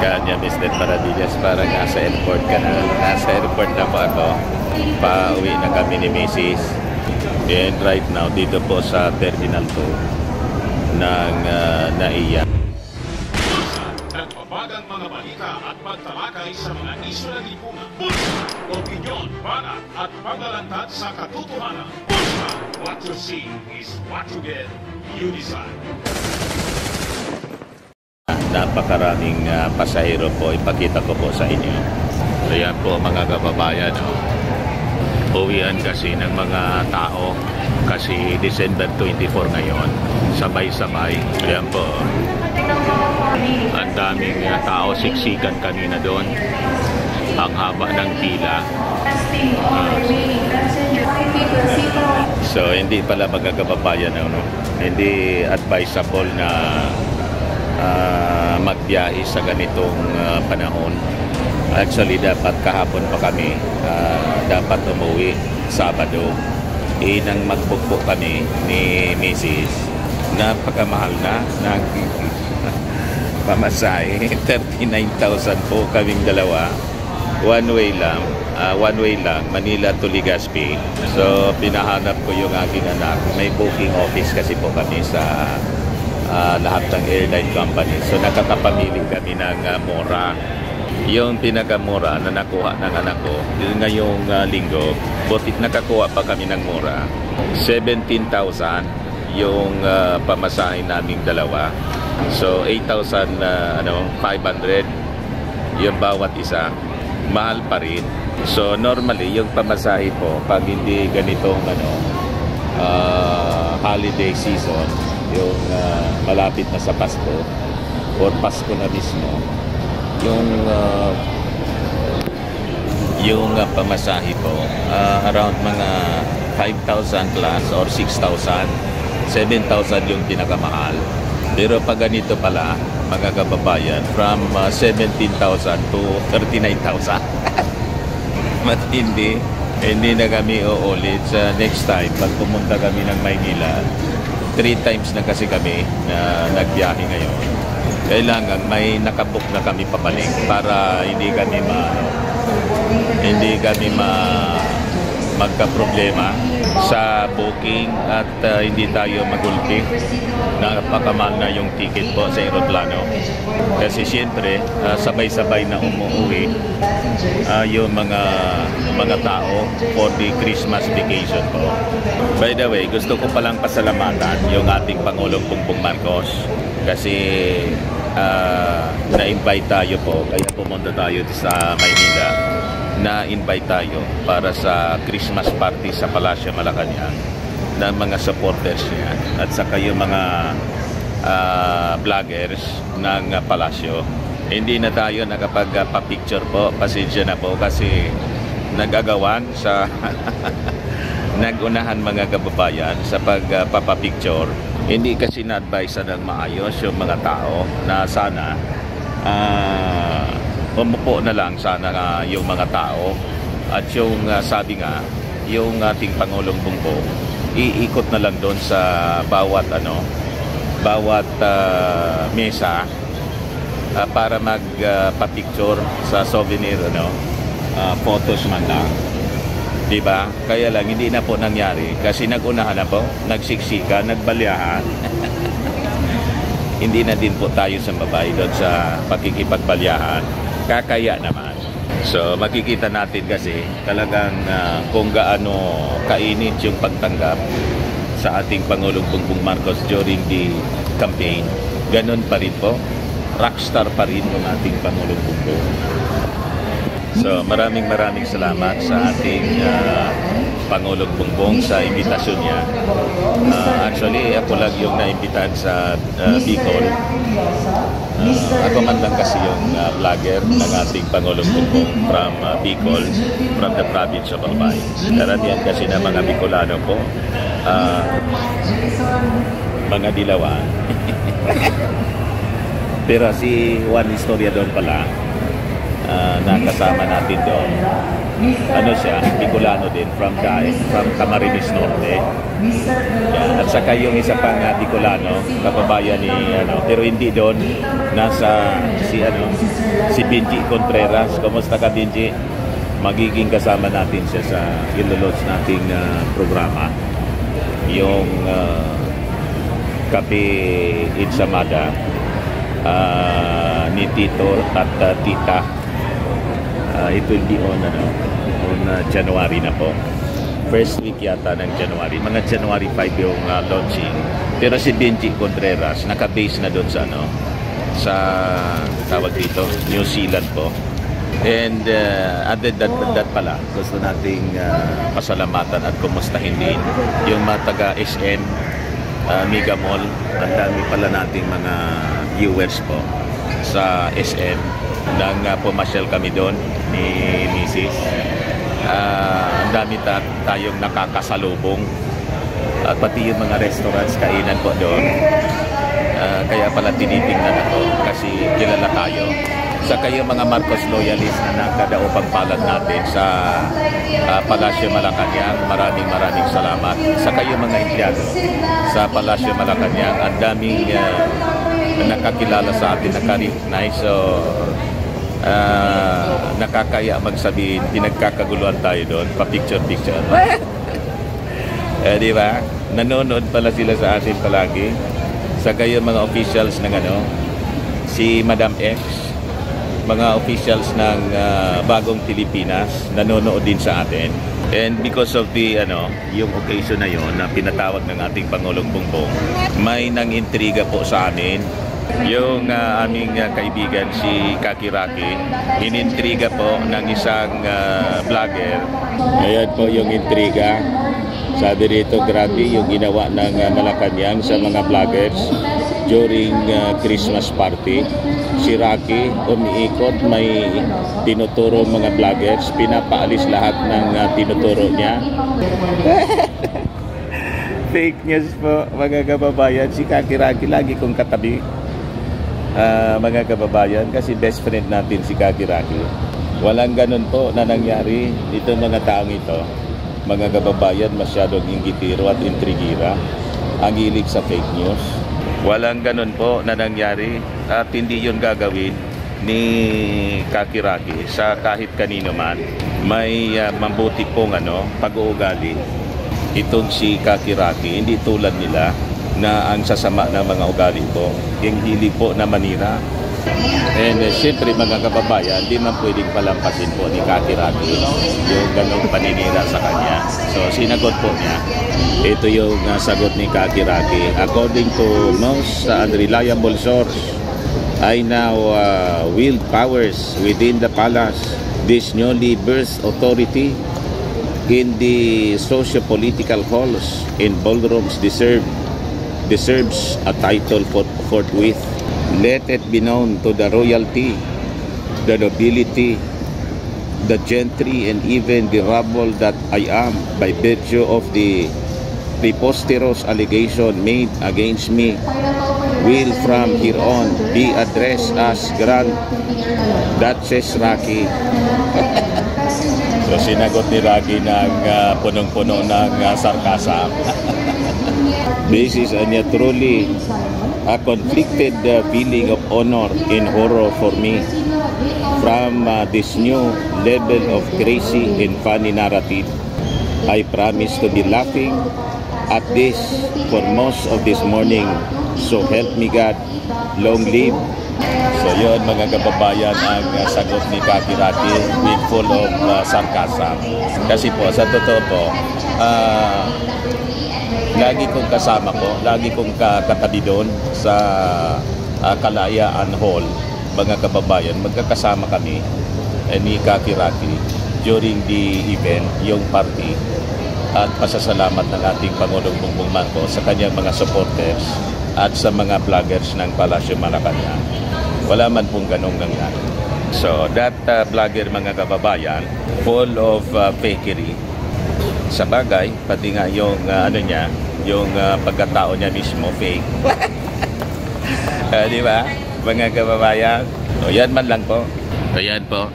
Kanya Mr. Paradillas, parang nasa airport ka na. Nasa airport na po ako. Pauwi na kami ni Mrs. And right now, dito po sa Terminal 2 ng NAIA. Nagpapagang mga balita at pagtalakay sa mga isyu ng lipunan. Bulsa, opinyon, banat at paglalantad sa katotohanan. Bulsa, what you see is what you get. You decide. Napakaraming pasahero po, ipakita ko po sa inyo. So yan po mga kababayan, uwian kasi ng mga tao kasi December 24 ngayon, sabay-sabay. Yan po, ang daming tao, siksikan kanina doon, ang haba ng pila. So hindi pala mga kababayan, hindi advisable na magbiyahe sa ganitong panahon. Actually, dapat kahapon pa kami dapat umuwi Sabado. Nang magbukbok kami ni Mrs. Napakamahal na ng pamasahe. 39,000 po kaming dalawa. One way lang, Manila to Legazpi. So pinahanap ko yung aking anak. May booking office kasi po kami sa lahat ng airline company. So nakakapamili kami ng mura. Yung pinakamura na nakuha ng anak ko, yun ngayong linggo, butit nakakuha pa kami ng mura. 17,000 yung pamasahin naming dalawa. So 8,500 yung bawat isa. Mahal pa rin. So normally yung pamasahe po, pag hindi ganitong holiday season, yung malapit na sa Pasko or Pasko na mismo, yung pamasahe po around mga 5,000 plus or 6,000, 7,000 yung pinakamahal. Pero pag ganito pala mga kababayan, from 17,000 to 39,000 matindi. Hindi na kami uulit sa next time pag pumunta kami ng Maynila. 3 times na kasi kami na nagbiyahe ngayon. Kailangan may nakabook na kami pabalik para hindi kami magka-problema sa booking at hindi tayo magulpi. Napakamahal na yung ticket po sa aeroplano. Kasi siyempre, sabay-sabay na umuwi yung mga tao for the Christmas vacation po. By the way, gusto ko palang pasalamatan yung ating Pangulong Bongbong Marcos kasi na-invite tayo po, kaya pumunta tayo sa Maynila. Na-invite tayo para sa Christmas party sa Palasyo Malacanang ng mga supporters niya at saka yung mga vloggers ng Palasyo. Hindi na tayo nakapag-pa-picture po, pasensya na po kasi nagagawan sa nagunahan mga kababayan sa pagpapapicture. Hindi kasi na-advise ng maayos yung mga tao na sana umupo na lang sana yung mga tao at yung sabi nga yung ating Pangulong Bongbong iikot na lang doon sa bawat mesa para magpa-picture sa souvenir photos man lang, diba? Kaya lang hindi na po nangyari kasi nagunahan na po, nagsiksika, nagbalyahan. Hindi na din po tayo sa babae doon sa pakikipagbalyahan. Kakaya naman. So makikita natin kasi talagang kung gaano kainit yung pagtanggap sa ating Pangulong Bongbong Marcos during the campaign. Ganon pa rin po. Rockstar pa rin yung ating Pangulong Bongbong. So maraming salamat sa ating Pangulong Bongbong sa imbitasyon niya. Actually, ako lang yung naimbitahan sa Bicol. Ako man lang kasi yung vlogger ng ating Pangulong Bongbong from Bicol, from the province of Albay. Karamihan kasi na mga Bicolano po, mga dilawan. Pero si Juan Historiador pala, na kasama natin doon. Ano siya, Bicolano din, from Camarines Norte. Yan. At saka yung isa pang Bicolano, kababayan ni pero hindi doon, nasa si Benji Contreras. Kumusta ka, Benji? Magiging kasama natin siya sa ilolods nating programa, yung Kape Insamada ni Tito at Tita. It will be on January na po. First week yata ng January. Mga January 5 yung launching. Pero si Benji Contreras naka-base na doon sa tawag dito, New Zealand po. And other than that pala, gusto nating pasalamatan at kumustahin din yung mga taga SN Mega Mall. Ang dami pala nating mga viewers po sa SN. Nang pumasyal kami doon ni Mrs. Ang dami tayong nakakasalubong. At pati yung mga restaurants, kainan po doon. Kaya pala tinitingnan ako kasi kilala tayo. Saka yung mga Marcos loyalists na nakadaupang palad natin sa Palasyo Malacanang, maraming salamat. Saka yung mga empleyado sa Palasyo Malacanang, ang daming nakakilala sa atin, naka-recognize. So, nakakaya magsabihin, pinagkakaguluhan tayo doon, pa-picture-picture. Di ba? Nanonood pala sila sa atin palagi. Saka yung mga officials ng si Madam X, mga officials ng Bagong Pilipinas, nanonood din sa atin. And because of the yung occasion na yon na pinatawag ng ating Pangulong Bongbong, may nang-intriga po sa amin. Yung aming kaibigan si Kakiraki, inintriga po ng isang vlogger. Ayan po yung intriga. Sabi rito, grabe yung ginawa ng Malacanang sa mga vloggers during Christmas party. Si Rocky umiikot, may tinuturo mga vloggers, pinapaalis lahat ng tinuturo niya. Fake news po, mga kababayan. Si Kakiraki lagi kong katabi, mga kababayan, kasi best friend natin si Kakiraki. Walang ganun po na nangyari. Ito mga taong ito, mga kababayan, masyadong inggitiro at intrigira, ang hilig sa fake news. Walang ganun po na nangyari at hindi yun gagawin ni Kakiraki sa kahit kanino man. May mabuti pong pag-uugali itong si Kakiraki, hindi tulad nila na ang sasama ng mga ugali po, yung hilig po na manira. And siyempre mga kababayan, di man pwedeng palampasin po ni Kakiraki yung ganong paninira sa kanya. So sinagot po niya. Ito yung sagot ni Kakiraki. According to most unreliable source, I now wield powers within the palace. This newly birthed authority in the socio-political halls in ballrooms deserves a title forthwith. Let it be known to the royalty, the nobility, the gentry, and even the rabble that I am, by virtue of the preposterous allegation made against me, will from here on be addressed as Grand Duchess Rocky. So sinagot ni Rocky ng punong-puno ng sarkasam. This is a truly a conflicted feeling of honor and horror for me from this new level of crazy and funny narrative. I promise to be laughing at this for most of this morning. So help me God, long live. So yun mga kababayan, ang sagot ni Kakiraki with full of sarcasm. Kasi po sa totoo po, lagi kong kasama po, lagi kong katabi doon sa Kalayaan Hall, mga kababayan, magkakasama kami ni Kakiraki during the event, yung party, at pasasalamat ng ating Pangulong Bongbong Marcos sa kanyang mga supporters at sa mga vloggers ng Palasyo Malacanang. Wala man pong ganong nangyari. So that vlogger, mga kababayan, full of fakery. Sa bagay, pati nga yung niya, yung pagkatao niya mismo fake. Di ba? Mga kababayan. So yan man lang po. Ayan po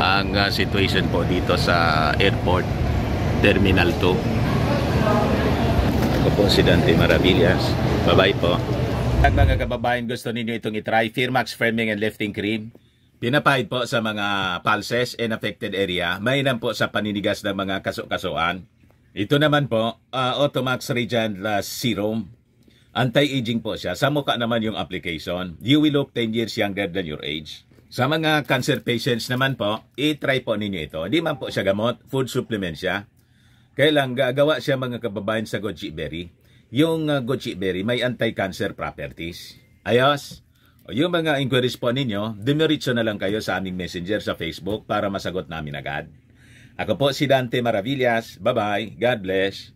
ang situation po dito sa airport Terminal 2. Ako po si Dante Maravillas. Bye-bye po. Ang mga kababayan gusto ninyo itong itry, Firmax Firming and Lifting Cream. Pinapahid po sa mga pulses and affected area. Mainam po sa paninigas ng mga kaso-kasuan. Ito naman po, Automax Radiant Serum. Anti-aging po siya. Sa mukha naman yung application. You will look 10 years younger than your age. Sa mga cancer patients naman po, i-try po ninyo ito. Hindi man po siya gamot, food supplement siya. Kailang gagawa siya mga kababayan sa goji berry. Yung goji berry may anti-cancer properties. Ayos! O yung mga inquiries po ninyo, dumiretso na lang kayo sa aming messenger sa Facebook para masagot namin agad. Ako po si Dante Maravillas. Bye-bye. God bless.